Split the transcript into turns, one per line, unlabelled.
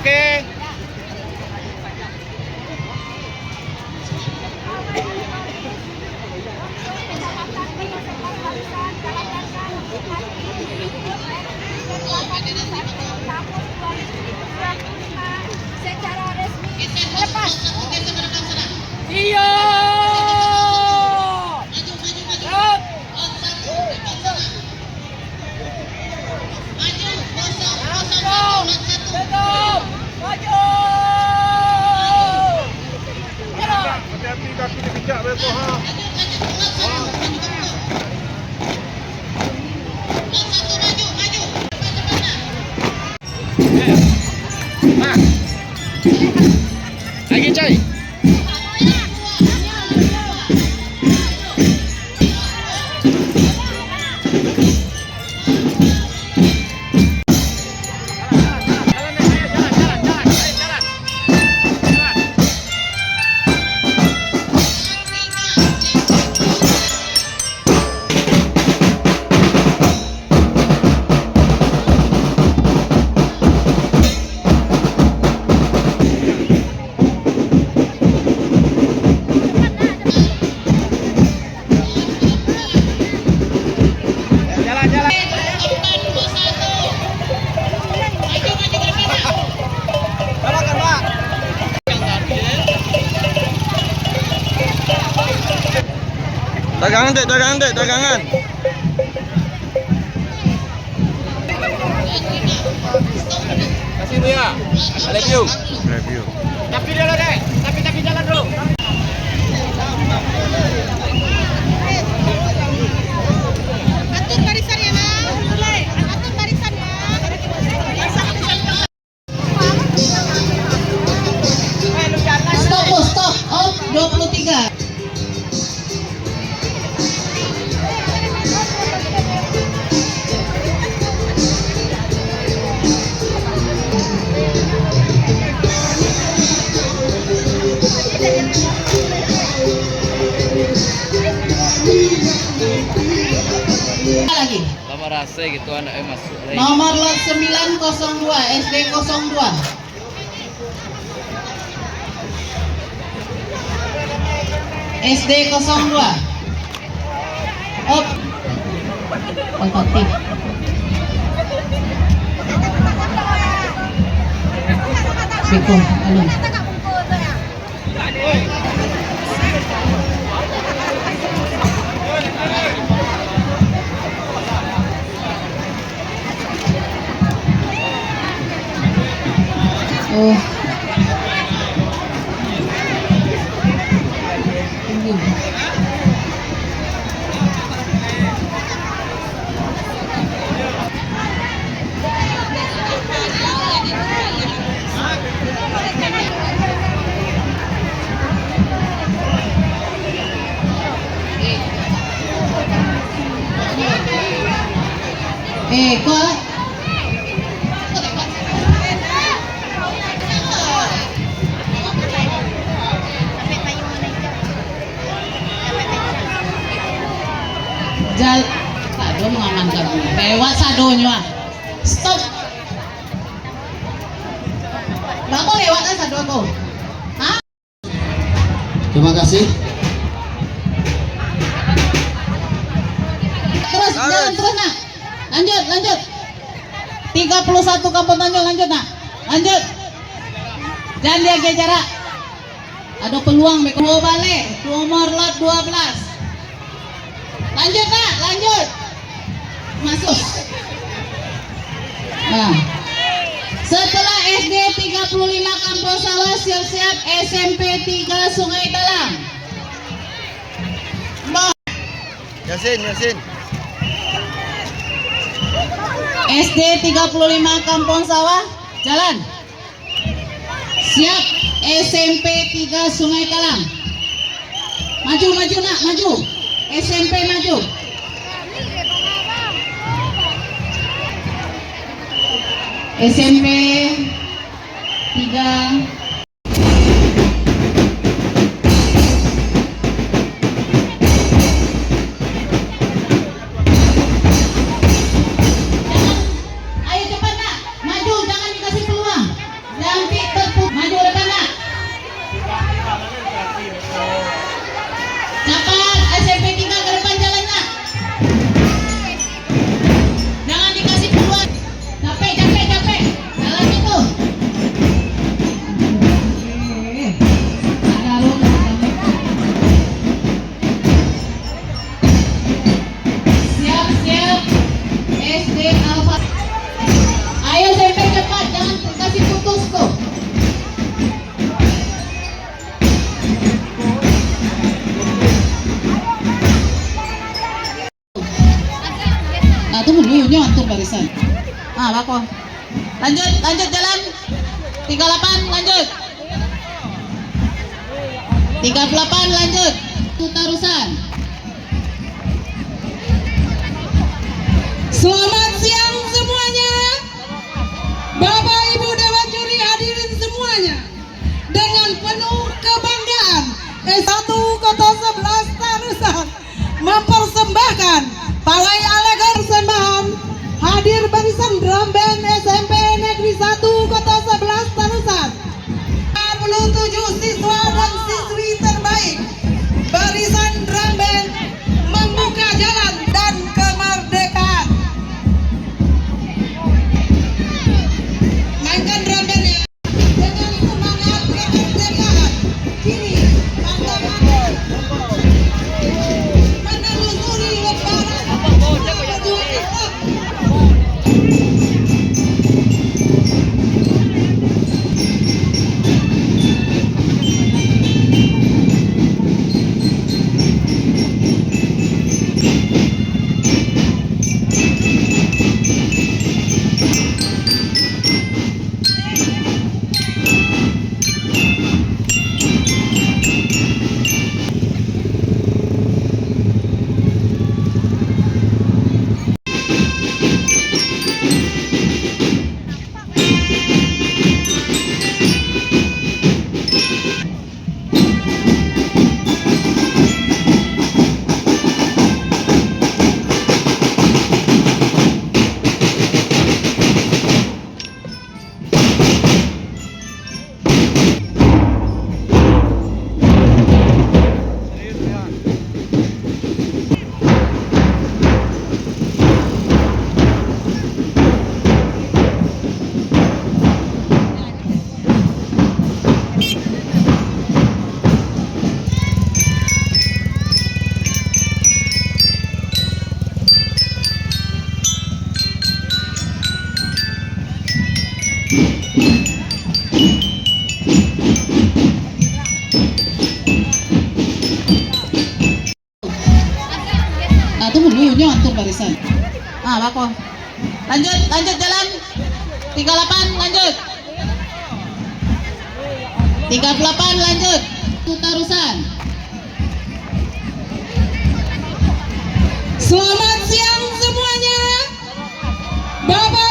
Oke.
Secara resmi lepas.
Iya. Hati-hati kaki dipijak besok ha. Lagi coy. Dagangan dek, dagangan dek, dagangan. Kasih bu ya. Review. Review. Tapi dulu dek, tapi jalan dulu.
Atur barisan ya, Nak. Atur barisan ya. Stop. Oh, 23. Lagi.
Lama rasa gitu anaknya masuk lagi.
Nomor lot 902 SD 02. SD 02. Op. Kontaktif. Beko, halo. Oh. Kok Jal, aduh mengamankan lewat sadonya. Stop. Bapak lewat kan sado aku. Hah?
Terima kasih.
Terus jalan terus nak. Lanjut. 31 Kampung Tanjung lanjut nak. Lanjut. Jangan jaga jarak. Ada peluang beko balik. Nomor lot 12. Lanjut nak, lanjut. Masuk. Nah. Setelah SD 35 Kampung Sawah siap-siap SMP 3 Sungai Talang.
Yasin.
SD 35 Kampung Sawah jalan. Siap SMP 3 Sungai Talang. Maju nak, maju. SMP maju. SMP 3 Ayo cepat nak, maju, jangan dikasih peluang. Jangan barisan. Ah, bako. Lanjut jalan. 38 lanjut. 38 lanjut. Tarusan.
Selamat siang semuanya. Bapak Ibu Dewan Juri hadirin semuanya. Dengan penuh kebanggaan S1 Kota 11 Tarusan mempersembahkan pawai alegor sembahan hadir barisan drum band SMP Negeri 1 Kota 11 Tarusan. 47 siswa dan siswi terbaik barisan drum band membuka jalan dan kemerdekaan. Mainkan drum bandnya dengan semangat kemerdekaan. Kini pandangan menelusuri lebaran menuju Islam.
Tunggu dulu nyontur barisan. Ah, bako. Lanjut jalan. 38 lanjut. 38 lanjut. Tarusan.
Selamat siang semuanya. Bapak